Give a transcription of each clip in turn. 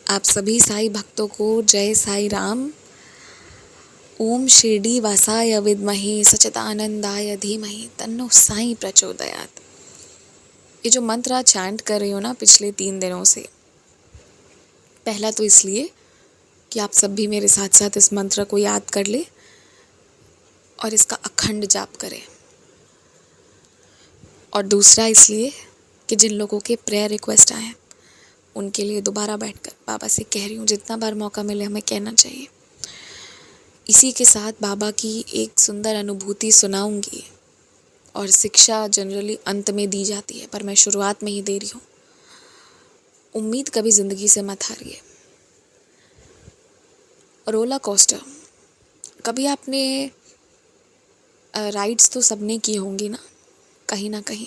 आप सभी साईं भक्तों को जय साईं राम। ओम शिरडी वासाय विद्महे सच्चिदानंदाय धीमहि तन्नो साईं प्रचोदयात्। ये जो मंत्र आज चैंट कर रही हो ना पिछले 3 दिनों से, पहला तो इसलिए कि आप सब भी मेरे साथ साथ इस मंत्र को याद कर ले और इसका अखंड जाप करें, और दूसरा इसलिए कि जिन लोगों के प्रेयर रिक्वेस्ट आए हैं उनके लिए दोबारा बैठकर बाबा से कह रही हूँ, जितना बार मौका मिले हमें कहना चाहिए। इसी के साथ बाबा की एक सुंदर अनुभूति सुनाऊंगी, और शिक्षा जनरली अंत में दी जाती है पर मैं शुरुआत में ही दे रही हूँ। उम्मीद कभी ज़िंदगी से मत हारिए। रोलर कोस्टर कभी आपने राइड्स तो सबने की होंगी ना कहीं।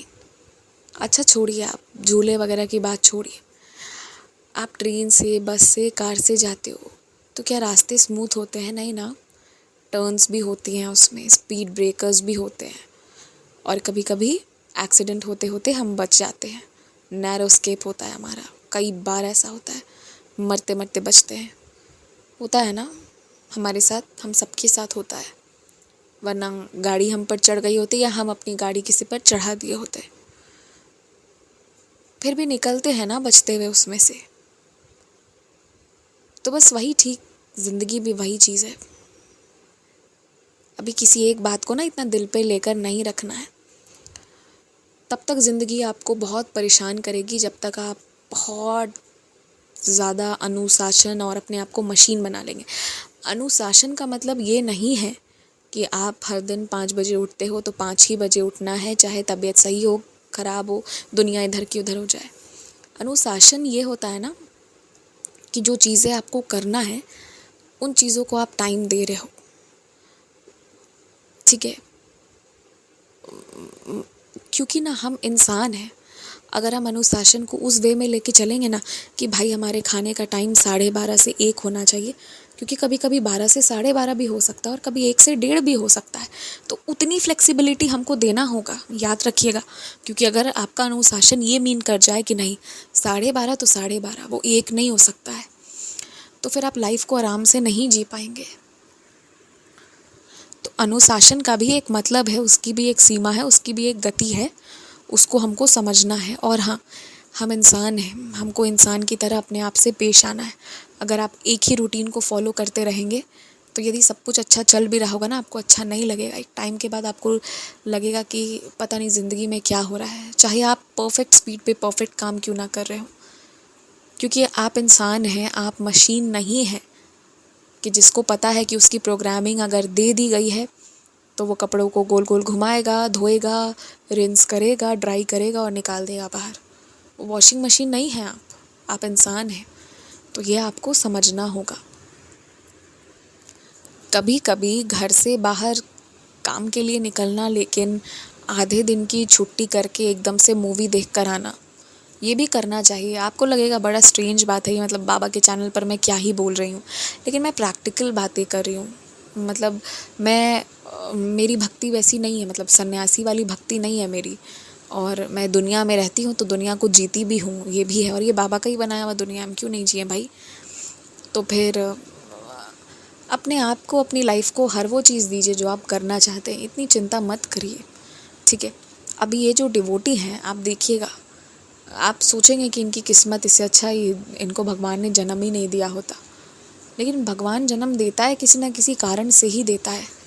अच्छा छोड़िए, आप झूले वगैरह की बात छोड़िए। आप ट्रेन से, बस से, कार से जाते हो तो क्या रास्ते स्मूथ होते हैं? नहीं ना। टर्न्स भी होती हैं उसमें, स्पीड ब्रेकर्स भी होते हैं, और कभी कभी एक्सीडेंट होते होते हम बच जाते हैं। नैरो स्केप होता है हमारा। कई बार ऐसा होता है, मरते मरते बचते हैं। होता है ना हमारे साथ, हम सबके साथ होता है। वरना गाड़ी हम पर चढ़ गई होती या हम अपनी गाड़ी किसी पर चढ़ा दिए होते, फिर भी निकलते हैं ना बचते हुए उसमें से। तो बस वही ठीक, ज़िंदगी भी वही चीज़ है। अभी किसी एक बात को ना इतना दिल पे लेकर नहीं रखना है। तब तक ज़िंदगी आपको बहुत परेशान करेगी जब तक आप बहुत ज़्यादा अनुशासन और अपने आप को मशीन बना लेंगे। अनुशासन का मतलब ये नहीं है कि आप हर दिन 5 बजे उठते हो तो 5 ही बजे उठना है, चाहे तबीयत सही हो ख़राब हो, दुनिया इधर की उधर हो जाए। अनुशासन ये होता है ना कि जो चीज़ें आपको करना है उन चीज़ों को आप टाइम दे रहे हो, ठीक है? क्योंकि ना हम इंसान हैं। अगर हम अनुशासन को उस वे में लेके चलेंगे ना कि भाई हमारे खाने का टाइम 12:30 से 1 होना चाहिए, क्योंकि कभी कभी 12 से 12:30 भी हो सकता है और कभी 1 से 1:30 भी हो सकता है, तो उतनी फ्लेक्सिबिलिटी हमको देना होगा, याद रखिएगा। क्योंकि अगर आपका अनुशासन ये मीन कर जाए कि नहीं 12:30 तो 12:30, वो 1 नहीं हो सकता है, तो फिर आप लाइफ को आराम से नहीं जी पाएंगे। तो अनुशासन का भी एक मतलब है, उसकी भी एक सीमा है, उसकी भी एक गति है, उसको हमको समझना है। और हाँ, हम इंसान हैं, हमको इंसान की तरह अपने आप से पेश आना है। अगर आप एक ही रूटीन को फॉलो करते रहेंगे तो यदि सब कुछ अच्छा चल भी रहा होगा ना, आपको अच्छा नहीं लगेगा। एक टाइम के बाद आपको लगेगा कि पता नहीं ज़िंदगी में क्या हो रहा है, चाहे आप परफेक्ट स्पीड पे परफेक्ट काम क्यों ना कर रहे हो। क्योंकि आप इंसान हैं, आप मशीन नहीं हैं कि जिसको पता है कि उसकी प्रोग्रामिंग अगर दे दी गई है तो वो कपड़ों को गोल गोल घुमाएगा, धोएगा, रिंस करेगा, ड्राई करेगा और निकाल देगा बाहर। वॉशिंग मशीन नहीं है आप इंसान हैं। तो ये आपको समझना होगा। कभी कभी घर से बाहर काम के लिए निकलना, लेकिन आधे दिन की छुट्टी करके एकदम से मूवी देख कर आना, ये भी करना चाहिए। आपको लगेगा बड़ा स्ट्रेंज बात है ये, मतलब बाबा के चैनल पर मैं क्या ही बोल रही हूँ, लेकिन मैं प्रैक्टिकल बातें कर रही हूँ। मतलब मेरी भक्ति वैसी नहीं है, मतलब सन्यासी वाली भक्ति नहीं है मेरी, और मैं दुनिया में रहती हूँ तो दुनिया को जीती भी हूँ, ये भी है। और ये बाबा का ही बनाया हुआ दुनिया, हम क्यों नहीं जिए भाई। तो फिर अपने आप को, अपनी लाइफ को हर वो चीज़ दीजिए जो आप करना चाहते हैं, इतनी चिंता मत करिए, ठीक है? अभी ये जो डिवोटी हैं, आप देखिएगा, आप सोचेंगे कि इनकी किस्मत इससे अच्छा ही इनको भगवान ने जन्म ही नहीं दिया होता, लेकिन भगवान जन्म देता है किसी न किसी कारण से ही देता है।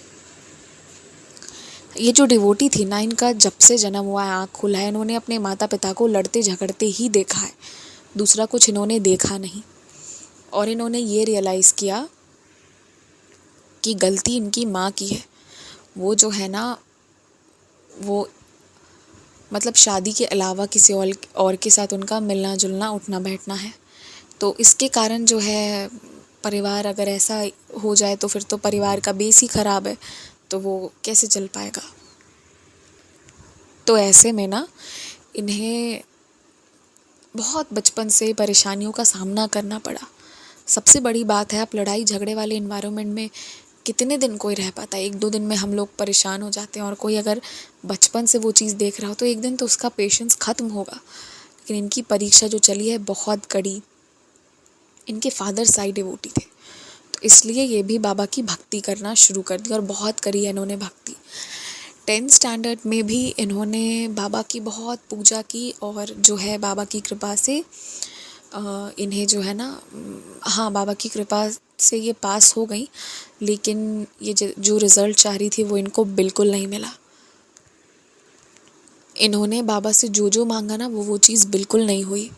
ये जो डिवोटी थी ना, इनका जब से जन्म हुआ है, आँख खुला है, इन्होंने अपने माता पिता को लड़ते झगड़ते ही देखा है, दूसरा कुछ इन्होंने देखा नहीं। और इन्होंने ये रियलाइज़ किया कि गलती इनकी माँ की है। वो जो है ना, वो मतलब शादी के अलावा किसी और के साथ उनका मिलना जुलना, उठना बैठना है। तो इसके कारण जो है परिवार अगर ऐसा हो जाए तो फिर तो परिवार का बेस ही ख़राब है, तो वो कैसे चल पाएगा। तो ऐसे में ना इन्हें बहुत बचपन से परेशानियों का सामना करना पड़ा। सबसे बड़ी बात है, आप लड़ाई झगड़े वाले इन्वायरमेंट में कितने दिन कोई रह पाता है। 1-2 दिन में हम लोग परेशान हो जाते हैं, और कोई अगर बचपन से वो चीज़ देख रहा हो तो एक दिन तो उसका पेशेंस ख़त्म होगा। लेकिन इनकी परीक्षा जो चली है बहुत कड़ी, इनके फादर साइड डिवोटी थे, तो इसलिए ये भी बाबा की भक्ति करना शुरू कर दी और बहुत करी है इन्होंने भक्ति। 10th स्टैंडर्ड में भी इन्होंने बाबा की बहुत पूजा की और जो है बाबा की कृपा से इन्हें जो है ना, हाँ, बाबा की कृपा से ये पास हो गई, लेकिन ये जो रिज़ल्ट चाह रही थी वो इनको बिल्कुल नहीं मिला। इन्होंने बाबा से जो मांगा ना वो चीज़ बिल्कुल नहीं हुई।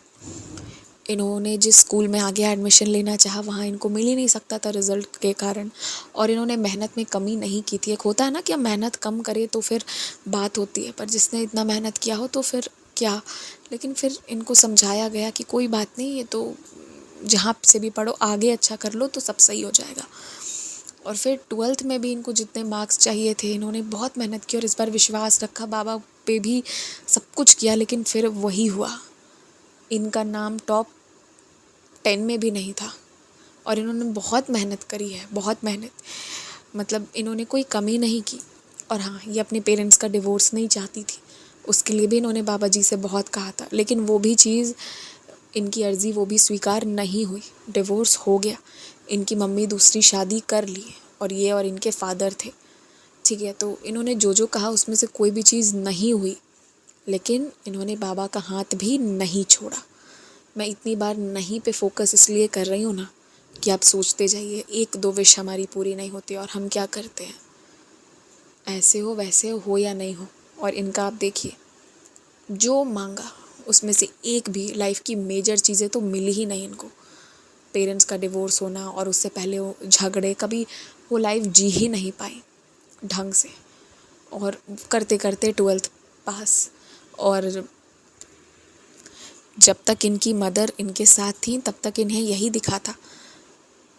इन्होंने जिस स्कूल में आगे एडमिशन लेना चाहा वहाँ इनको मिल ही नहीं सकता था रिज़ल्ट के कारण, और इन्होंने मेहनत में कमी नहीं की थी। एक होता है ना कि हम मेहनत कम करें तो फिर बात होती है, पर जिसने इतना मेहनत किया हो तो फिर क्या। लेकिन फिर इनको समझाया गया कि कोई बात नहीं, ये तो जहाँ से भी पढ़ो आगे अच्छा कर लो तो सब सही हो जाएगा। और फिर 12th में भी इनको जितने मार्क्स चाहिए थे इन्होंने बहुत मेहनत की और इस बार विश्वास रखा बाबा पे भी, सब कुछ किया, लेकिन फिर वही हुआ। इनका नाम टॉप 10 में भी नहीं था और इन्होंने बहुत मेहनत करी है, बहुत मेहनत, मतलब इन्होंने कोई कमी नहीं की। और हाँ, ये अपने पेरेंट्स का डिवोर्स नहीं चाहती थी, उसके लिए भी इन्होंने बाबा जी से बहुत कहा था, लेकिन वो भी चीज़, इनकी अर्ज़ी वो भी स्वीकार नहीं हुई। डिवोर्स हो गया, इनकी मम्मी दूसरी शादी कर ली और ये और इनके फादर थे, ठीक है। तो इन्होंने जो कहा उसमें से कोई भी चीज़ नहीं हुई, लेकिन इन्होंने बाबा का हाथ भी नहीं छोड़ा। मैं इतनी बार नहीं पे फोकस इसलिए कर रही हूँ ना कि आप सोचते जाइए, 1-2 विश हमारी पूरी नहीं होती और हम क्या करते हैं, ऐसे हो वैसे हो या नहीं हो। और इनका आप देखिए, जो मांगा उसमें से एक भी लाइफ की मेजर चीज़ें तो मिली ही नहीं इनको। पेरेंट्स का डिवोर्स होना और उससे पहले वो झगड़े, कभी वो लाइफ जी ही नहीं पाई ढंग से, और करते करते 12th पास। और जब तक इनकी मदर इनके साथ थी तब तक इन्हें यही दिखा था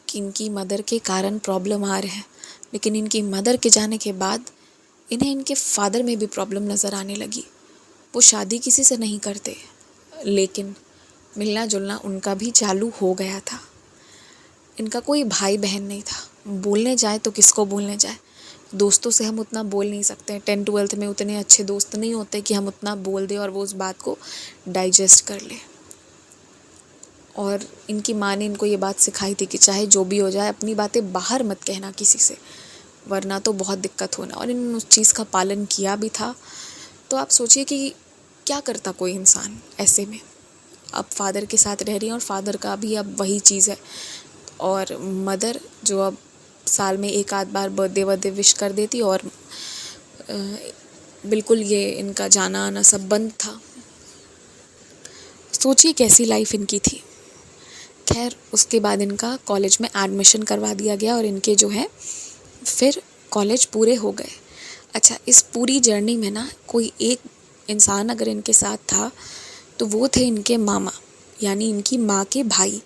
कि इनकी मदर के कारण प्रॉब्लम आ रहे हैं, लेकिन इनकी मदर के जाने के बाद इन्हें इनके फादर में भी प्रॉब्लम नज़र आने लगी। वो शादी किसी से नहीं करते, लेकिन मिलना जुलना उनका भी चालू हो गया था। इनका कोई भाई बहन नहीं था, बोलने जाए तो किसको बोलने जाए, दोस्तों से हम उतना बोल नहीं सकते। 10th-12th में उतने अच्छे दोस्त नहीं होते कि हम उतना बोल दें और वो उस बात को डाइजेस्ट कर ले। और इनकी माँ ने इनको ये बात सिखाई थी कि चाहे जो भी हो जाए अपनी बातें बाहर मत कहना किसी से, वरना तो बहुत दिक्कत होना। और इन्होंने उस चीज़ का पालन किया भी था। तो आप सोचिए कि क्या करता कोई इंसान ऐसे में। अब फादर के साथ रह रही हैं और फादर का भी अब वही चीज़ है, और मदर जो अब साल में एक आध बार बर्थडे वर्डे विश कर देती, और बिल्कुल ये इनका जाना आना सब बंद था। सोचिए कैसी लाइफ इनकी थी। खैर, उसके बाद इनका कॉलेज में एडमिशन करवा दिया गया और इनके जो है फिर कॉलेज पूरे हो गए। अच्छा, इस पूरी जर्नी में ना कोई एक इंसान अगर इनके साथ था तो वो थे इनके मामा, यानी इनकी माँ के भाई,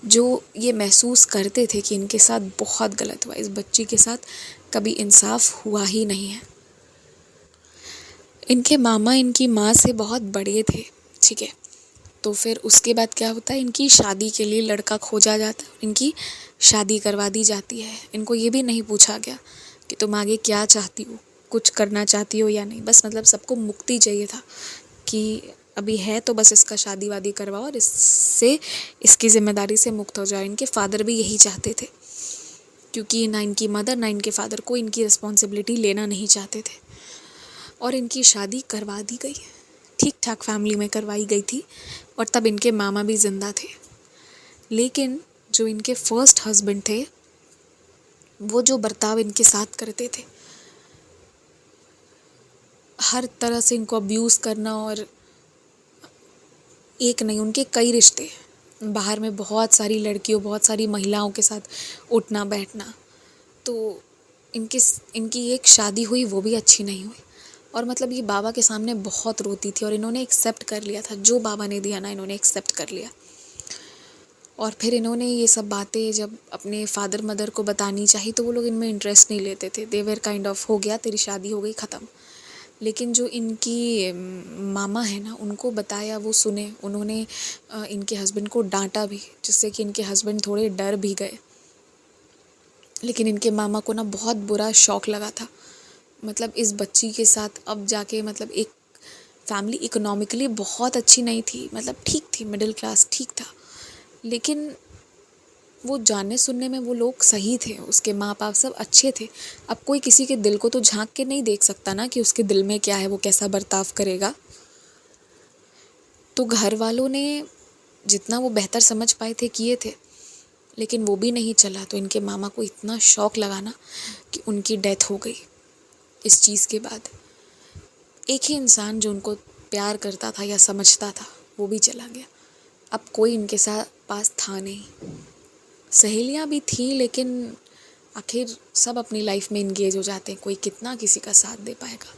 जो ये महसूस करते थे कि इनके साथ बहुत गलत हुआ, इस बच्ची के साथ कभी इंसाफ हुआ ही नहीं है। इनके मामा इनकी माँ से बहुत बड़े थे, ठीक है। तो फिर उसके बाद क्या होता है, इनकी शादी के लिए लड़का खोजा जाता है, इनकी शादी करवा दी जाती है। इनको ये भी नहीं पूछा गया कि तुम आगे क्या चाहती हो, कुछ करना चाहती हो या नहीं, बस मतलब सबको मुक्ति चाहिए था कि अभी है तो बस इसका शादी वादी करवाओ और इससे इसकी ज़िम्मेदारी से मुक्त हो जाओ। इनके फादर भी यही चाहते थे, क्योंकि ना इनकी मदर ना इनके फादर को इनकी रिस्पॉन्सिबिलिटी लेना नहीं चाहते थे। और इनकी शादी करवा दी गई, ठीक ठाक फैमिली में करवाई गई थी, और तब इनके मामा भी ज़िंदा थे। लेकिन जो इनके फर्स्ट हस्बैंड थे, वो जो बर्ताव इनके साथ करते थे, हर तरह से इनको अब्यूज़ करना, और एक नहीं उनके कई रिश्ते, बाहर में बहुत सारी लड़कियों बहुत सारी महिलाओं के साथ उठना बैठना। तो इनकी एक शादी हुई वो भी अच्छी नहीं हुई, और मतलब ये बाबा के सामने बहुत रोती थी, और इन्होंने एक्सेप्ट कर लिया था जो बाबा ने दिया ना, इन्होंने एक्सेप्ट कर लिया। और फिर इन्होंने ये सब बातें जब अपने फादर मदर को बतानी चाहिए तो वो लोग इनमें इंटरेस्ट नहीं लेते थे। दे वेर काइंड ऑफ, हो गया तेरी शादी हो गई ख़त्म। लेकिन जो इनकी मामा है ना, उनको बताया, वो सुने, उन्होंने इनके हस्बैंड को डांटा भी, जिससे कि इनके हस्बैंड थोड़े डर भी गए। लेकिन इनके मामा को ना बहुत बुरा शौक लगा था, मतलब इस बच्ची के साथ अब जाके, मतलब एक फैमिली इकोनॉमिकली बहुत अच्छी नहीं थी, मतलब ठीक थी, मिडिल क्लास ठीक था, लेकिन वो जानने सुनने में वो लोग सही थे, उसके माँ बाप सब अच्छे थे। अब कोई किसी के दिल को तो झांक के नहीं देख सकता ना कि उसके दिल में क्या है, वो कैसा बर्ताव करेगा। तो घर वालों ने जितना वो बेहतर समझ पाए थे किए थे, लेकिन वो भी नहीं चला। तो इनके मामा को इतना शौक लगा ना कि उनकी डेथ हो गई इस चीज़ के बाद। एक ही इंसान जो उनको प्यार करता था या समझता था वो भी चला गया। अब कोई इनके साथ पास था नहीं। सहेलियां भी थी, लेकिन आखिर सब अपनी लाइफ में इंगेज हो जाते हैं, कोई कितना किसी का साथ दे पाएगा।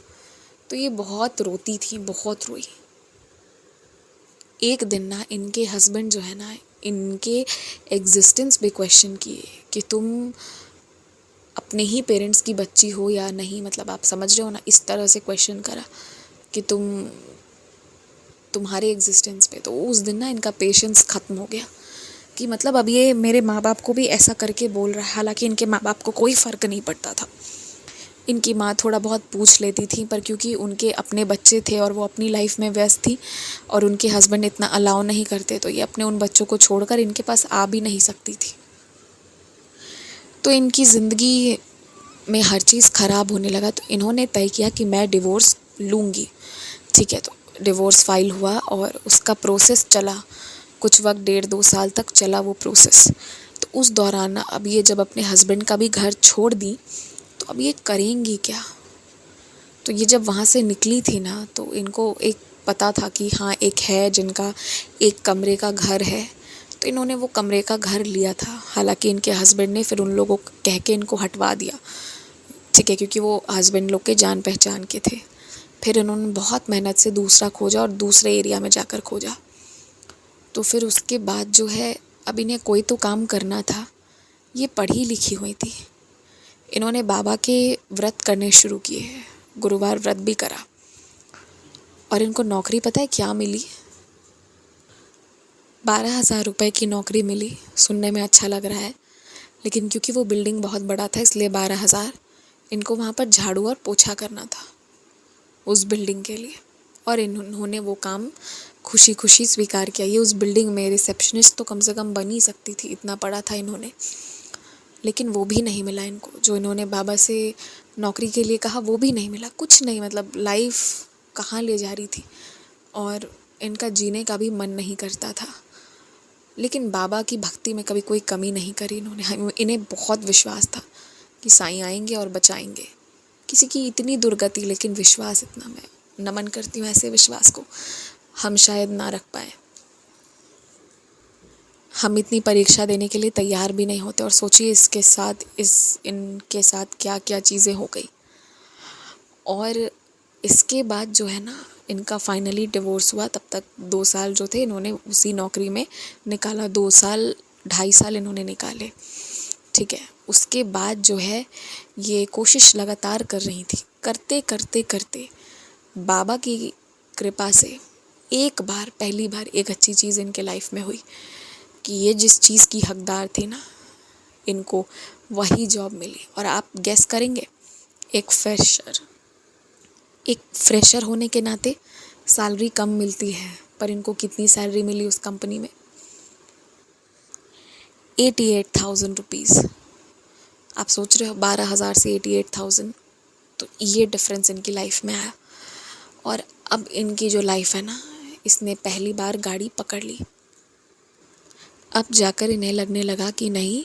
तो ये बहुत रोती थी, बहुत रोई। एक दिन ना इनके हस्बैंड जो है ना, इनके एग्जिस्टेंस पे क्वेश्चन किए कि तुम अपने ही पेरेंट्स की बच्ची हो या नहीं, मतलब आप समझ रहे हो ना, इस तरह से क्वेश्चन करा कि तुम्हारे एग्जिस्टेंस पे। तो उस दिन ना इनका पेशेंस ख़त्म हो गया कि मतलब अब ये मेरे माँ बाप को भी ऐसा करके बोल रहा है। हालांकि इनके माँ बाप को कोई फ़र्क नहीं पड़ता था। इनकी माँ थोड़ा बहुत पूछ लेती थी, पर क्योंकि उनके अपने बच्चे थे और वो अपनी लाइफ में व्यस्त थी और उनके हस्बैंड इतना अलाउ नहीं करते, तो ये अपने उन बच्चों को छोड़कर इनके पास आ भी नहीं सकती थी। तो इनकी ज़िंदगी में हर चीज़ ख़राब होने लगा। तो इन्होंने तय किया कि मैं डिवोर्स लूँगी। ठीक है, तो डिवोर्स फाइल हुआ और उसका प्रोसेस चला कुछ वक्त, 1.5-2 साल तक चला वो प्रोसेस। तो उस दौरान अब ये जब अपने हस्बैंड का भी घर छोड़ दी, तो अब ये करेंगी क्या। तो ये जब वहाँ से निकली थी ना, तो इनको एक पता था कि हाँ एक है जिनका एक कमरे का घर है। तो इन्होंने वो कमरे का घर लिया था। हालांकि इनके हस्बैंड ने फिर उन लोगों को कह के इनको हटवा दिया, ठीक है, क्योंकि वो हस्बैंड लोग के जान पहचान के थे। फिर इन्होंने बहुत मेहनत से दूसरा खोजा और दूसरे एरिया में जाकर खोजा। तो फिर उसके बाद जो है, अब इन्हें कोई तो काम करना था। ये पढ़ी लिखी हुई थी। इन्होंने बाबा के व्रत करने शुरू किए, गुरुवार व्रत भी करा। और इनको नौकरी पता है क्या मिली? 12,000 रुपये की नौकरी मिली। सुनने में अच्छा लग रहा है, लेकिन क्योंकि वो बिल्डिंग बहुत बड़ा था इसलिए 12,000। इनको वहाँ पर झाड़ू और पोछा करना था उस बिल्डिंग के लिए, और इन्होंने वो काम खुशी खुशी स्वीकार किया। ये उस बिल्डिंग में रिसेप्शनिस्ट तो कम से कम बन ही सकती थी, इतना पढ़ा था इन्होंने। लेकिन वो भी नहीं मिला इनको, जो इन्होंने बाबा से नौकरी के लिए कहा वो भी नहीं मिला। कुछ नहीं, मतलब लाइफ कहाँ ले जा रही थी और इनका जीने का भी मन नहीं करता था। लेकिन बाबा की भक्ति में कभी कोई कमी नहीं करी इन्होंने। इन्हें बहुत विश्वास था कि साईं आएंगे और बचाएंगे। किसी की इतनी दुर्गति, लेकिन विश्वास इतना, मैं नमन करती हूँ ऐसे विश्वास को। हम शायद ना रख पाए। हम इतनी परीक्षा देने के लिए तैयार भी नहीं होते, और सोचिए इनके साथ क्या क्या चीज़ें हो गई। और इसके बाद जो है ना, इनका फाइनली डिवोर्स हुआ। तब तक 2 साल जो थे इन्होंने उसी नौकरी में निकाला। 2-2.5 साल इन्होंने निकाले, ठीक है। उसके बाद जो है ये कोशिश लगातार कर रही थी। करते करते करते बाबा की कृपा से पहली बार एक अच्छी चीज़ इनके लाइफ में हुई कि ये जिस चीज़ की हकदार थी ना, इनको वही जॉब मिली। और आप गेस करेंगे, एक फ्रेशर होने के नाते सैलरी कम मिलती है, पर इनको कितनी सैलरी मिली उस कंपनी में? 88,000 रुपीज़। आप सोच रहे हो 12,000 से 88,000, तो ये डिफरेंस इनकी लाइफ में आया। और अब इनकी जो लाइफ है ना, इसने पहली बार गाड़ी पकड़ ली। अब जाकर इन्हें लगने लगा कि नहीं,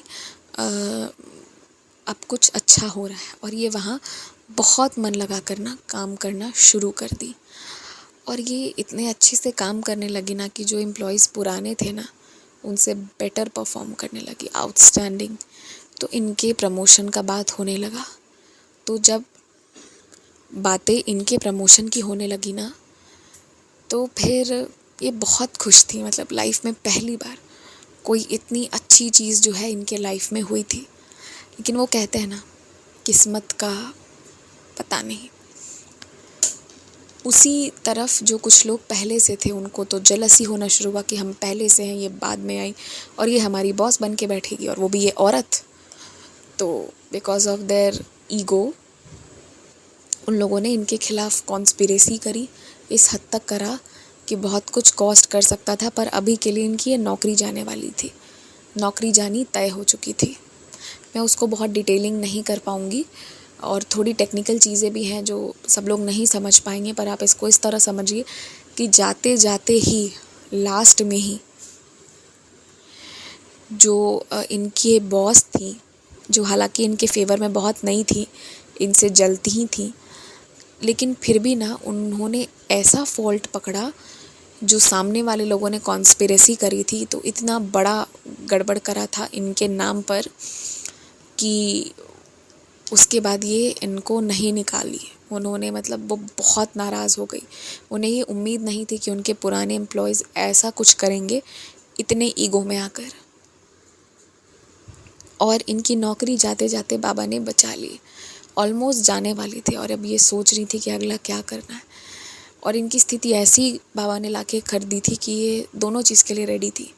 अब कुछ अच्छा हो रहा है। और ये वहाँ बहुत मन लगा करना काम करना शुरू कर दी। और ये इतने अच्छे से काम करने लगी ना कि जो एम्प्लॉयज़ पुराने थे ना, उनसे बेटर परफॉर्म करने लगी, आउटस्टैंडिंग। तो इनके प्रमोशन का बात होने लगा। तो जब बातें इनके प्रमोशन की होने लगी ना, तो फिर ये बहुत खुश थी। मतलब लाइफ में पहली बार कोई इतनी अच्छी चीज़ जो है इनके लाइफ में हुई थी। लेकिन वो कहते हैं ना, किस्मत का पता नहीं। उसी तरफ जो कुछ लोग पहले से थे, उनको तो जलसी होना शुरू हुआ कि हम पहले से हैं, ये बाद में आई और ये हमारी बॉस बन के बैठेगी, और वो भी ये औरत। तो बिकॉज ऑफ देयर ईगो उन लोगों ने इनके खिलाफ कॉन्स्पिरेसी करी। इस हद तक करा कि बहुत कुछ कॉस्ट कर सकता था, पर अभी के लिए इनकी ये नौकरी जाने वाली थी। नौकरी जानी तय हो चुकी थी। मैं उसको बहुत डिटेलिंग नहीं कर पाऊँगी और थोड़ी टेक्निकल चीज़ें भी हैं जो सब लोग नहीं समझ पाएंगे, पर आप इसको इस तरह समझिए कि जाते जाते ही लास्ट में ही जो इनकी बॉस थी, जो हालांकि इनके फेवर में बहुत नहीं थी, इनसे जलती ही थी, लेकिन फिर भी ना उन्होंने ऐसा फॉल्ट पकड़ा जो सामने वाले लोगों ने कॉन्स्पिरेसी करी थी, तो इतना बड़ा गड़बड़ करा था इनके नाम पर कि उसके बाद ये इनको नहीं निकाली उन्होंने। मतलब वो बहुत नाराज़ हो गई। उन्हें ये उम्मीद नहीं थी कि उनके पुराने एम्प्लॉयज़ ऐसा कुछ करेंगे इतने ईगो में आकर। और इनकी नौकरी जाते जाते बाबा ने बचा ली। ऑलमोस्ट जाने वाली थी और अब ये सोच रही थी कि अगला क्या करना है। और इनकी स्थिति ऐसी बाबा ने लाके कर दी थी कि ये दोनों चीज़ के लिए रेडी थी।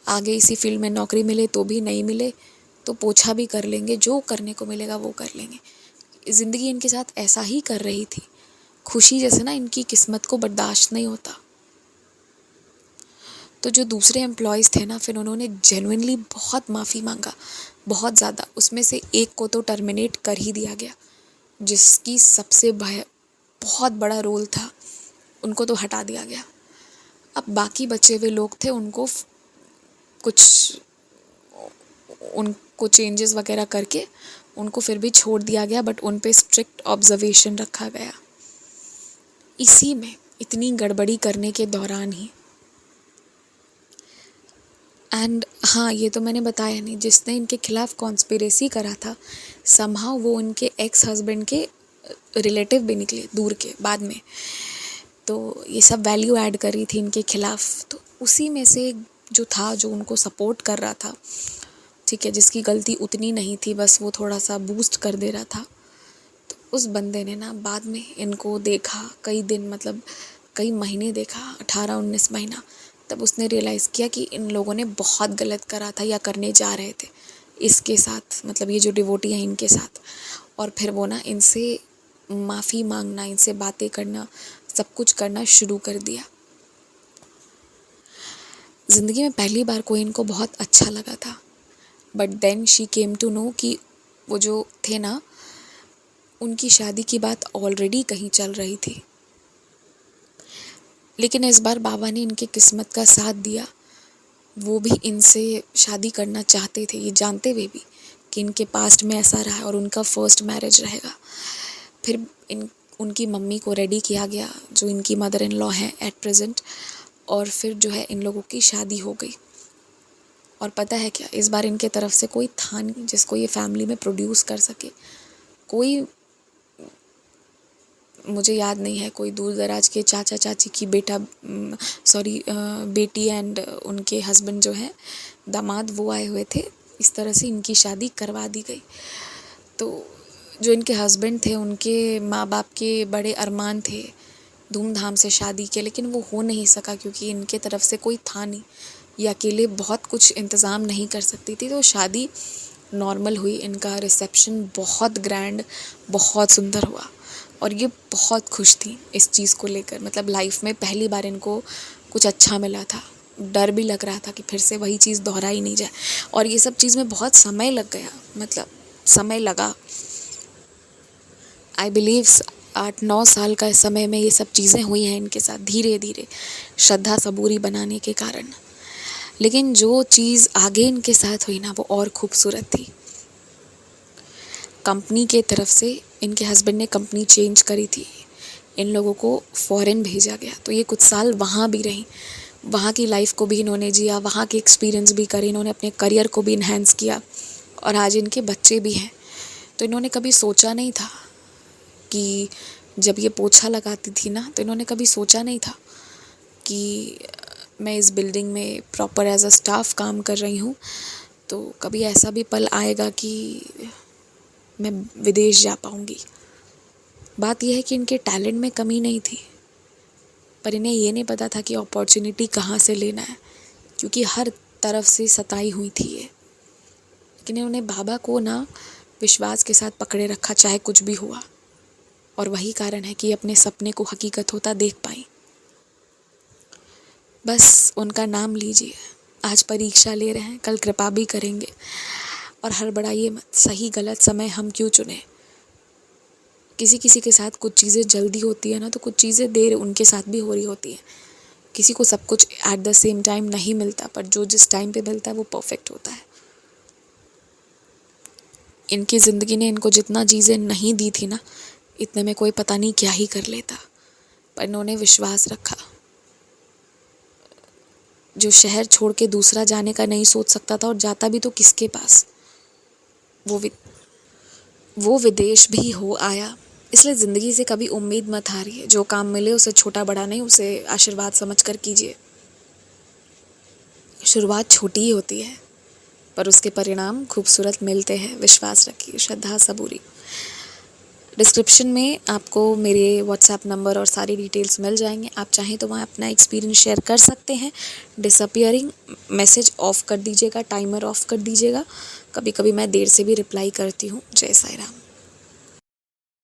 आगे इसी फील्ड में नौकरी मिले तो भी, नहीं मिले तो पोछा भी कर लेंगे, जो करने को मिलेगा वो कर लेंगे। ज़िंदगी इनके साथ ऐसा ही कर रही थी। खुशी जैसे ना इनकी किस्मत को बर्दाश्त नहीं होता। तो जो दूसरे एम्प्लॉयज़ थे ना, फिर उन्होंने जेन्युइनली बहुत माफ़ी मांगा, बहुत ज़्यादा। उसमें से एक को तो टर्मिनेट कर ही दिया गया, जिसकी सबसे बहुत बड़ा रोल था, उनको तो हटा दिया गया। अब बाकी बचे हुए लोग थे, उनको चेंजेस वगैरह करके उनको फिर भी छोड़ दिया गया, बट उन पे स्ट्रिक्ट ऑब्जर्वेशन रखा गया। इसी में इतनी गड़बड़ी करने के दौरान ही, एंड हाँ ये तो मैंने बताया नहीं, जिसने इनके खिलाफ़ कॉन्स्पिरेसी करा था समहाउ वो उनके एक्स हस्बैंड के रिलेटिव भी निकले दूर के बाद में। तो ये सब वैल्यू ऐड कर रही थी इनके खिलाफ़। तो उसी में से जो था, जो उनको सपोर्ट कर रहा था, ठीक है, जिसकी गलती उतनी नहीं थी, बस वो थोड़ा सा बूस्ट कर दे रहा था, तो उस बंदे ने ना बाद में इनको देखा कई दिन, मतलब कई महीने देखा, 18-19 महीना। तब उसने रियलाइज़ किया कि इन लोगों ने बहुत गलत करा था या करने जा रहे थे इसके साथ, मतलब ये जो डिवोटी हैं इनके साथ। और फिर वो ना इनसे माफ़ी मांगना, इनसे बातें करना, सब कुछ करना शुरू कर दिया। ज़िंदगी में पहली बार कोई इनको बहुत अच्छा लगा था, but then she came to know कि वो जो थे ना, उनकी शादी की बात ऑलरेडी कहीं चल रही थी। लेकिन इस बार बाबा ने इनके किस्मत का साथ दिया। वो भी इनसे शादी करना चाहते थे, ये जानते हुए भी कि इनके पास्ट में ऐसा रहा है और उनका फर्स्ट मैरिज रहेगा। फिर उनकी मम्मी को रेडी किया गया, जो इनकी मदर इन लॉ हैं एट प्रेजेंट, और फिर जो है इन लोगों की शादी हो गई। और पता है क्या, इस बार इनके तरफ से कोई था नहीं जिसको ये फैमिली में प्रोड्यूस कर सके। कोई, मुझे याद नहीं है, कोई दूर दराज के चाचा चाची की बेटी एंड उनके हस्बैंड जो हैं दामाद, वो आए हुए थे। इस तरह से इनकी शादी करवा दी गई। तो जो इनके हस्बैंड थे, उनके माँ बाप के बड़े अरमान थे धूमधाम से शादी के, लेकिन वो हो नहीं सका क्योंकि इनके तरफ से कोई था नहीं। ये अकेले बहुत कुछ इंतज़ाम नहीं कर सकती थी। तो शादी नॉर्मल हुई, इनका रिसेप्शन बहुत ग्रैंड, बहुत सुंदर हुआ और ये बहुत खुश थी इस चीज़ को लेकर। मतलब लाइफ में पहली बार इनको कुछ अच्छा मिला था। डर भी लग रहा था कि फिर से वही चीज़ दोहराई नहीं जाए। और ये सब चीज़ में बहुत समय लग गया, मतलब समय लगा। आई बिलीव 8-9 साल का समय में ये सब चीज़ें हुई हैं इनके साथ, धीरे धीरे श्रद्धा सबूरी बनाने के कारण। लेकिन जो चीज़ आगे इनके साथ हुई ना, वो और खूबसूरत थी। कंपनी के तरफ से इनके हस्बैंड ने कंपनी चेंज करी थी, इन लोगों को फॉरेन भेजा गया। तो ये कुछ साल वहाँ भी रहीं, वहाँ की लाइफ को भी इन्होंने जिया, वहाँ के एक्सपीरियंस भी करे, इन्होंने अपने करियर को भी इन्हेंस किया और आज इनके बच्चे भी हैं। तो इन्होंने कभी सोचा नहीं था कि जब ये पोछा लगाती थी ना, तो इन्होंने कभी सोचा नहीं था कि मैं इस बिल्डिंग में प्रॉपर एज अ स्टाफ काम कर रही हूँ, तो कभी ऐसा भी पल आएगा कि मैं विदेश जा पाऊँगी। बात यह है कि इनके टैलेंट में कमी नहीं थी, पर इन्हें ये नहीं पता था कि अपॉर्चुनिटी कहाँ से लेना है, क्योंकि हर तरफ से सताई हुई थी ये। लेकिन इन्होंने बाबा को ना विश्वास के साथ पकड़े रखा, चाहे कुछ भी हुआ, और वही कारण है कि अपने सपने को हकीकत होता देख पाई। बस उनका नाम लीजिए, आज परीक्षा ले रहे हैं, कल कृपा भी करेंगे। और हड़बड़ाइए मत, सही गलत समय हम क्यों चुने। किसी किसी के साथ कुछ चीज़ें जल्दी होती है ना, तो कुछ चीज़ें देर उनके साथ भी हो रही होती है। किसी को सब कुछ एट द सेम टाइम नहीं मिलता, पर जो जिस टाइम पे मिलता है वो परफेक्ट होता है। इनकी ज़िंदगी ने इनको जितना चीज़ें नहीं दी थी ना, इतने में कोई पता नहीं क्या ही कर लेता, पर इन्होंने विश्वास रखा। जो शहर छोड़ के दूसरा जाने का नहीं सोच सकता था, और जाता भी तो किसके पास, वो विदेश भी हो आया। इसलिए ज़िंदगी से कभी उम्मीद मत हारिए। जो काम मिले उसे छोटा बड़ा नहीं, उसे आशीर्वाद समझ कर कीजिए। शुरुआत छोटी ही होती है, पर उसके परिणाम खूबसूरत मिलते हैं। विश्वास रखिए, श्रद्धा सबूरी। डिस्क्रिप्शन में आपको मेरे व्हाट्सएप नंबर और सारी डिटेल्स मिल जाएंगे। आप चाहें तो वहाँ अपना एक्सपीरियंस शेयर कर सकते हैं। डिसअपियरिंग मैसेज ऑफ कर दीजिएगा, टाइमर ऑफ कर दीजिएगा। कभी कभी मैं देर से भी रिप्लाई करती हूँ। जय साई राम।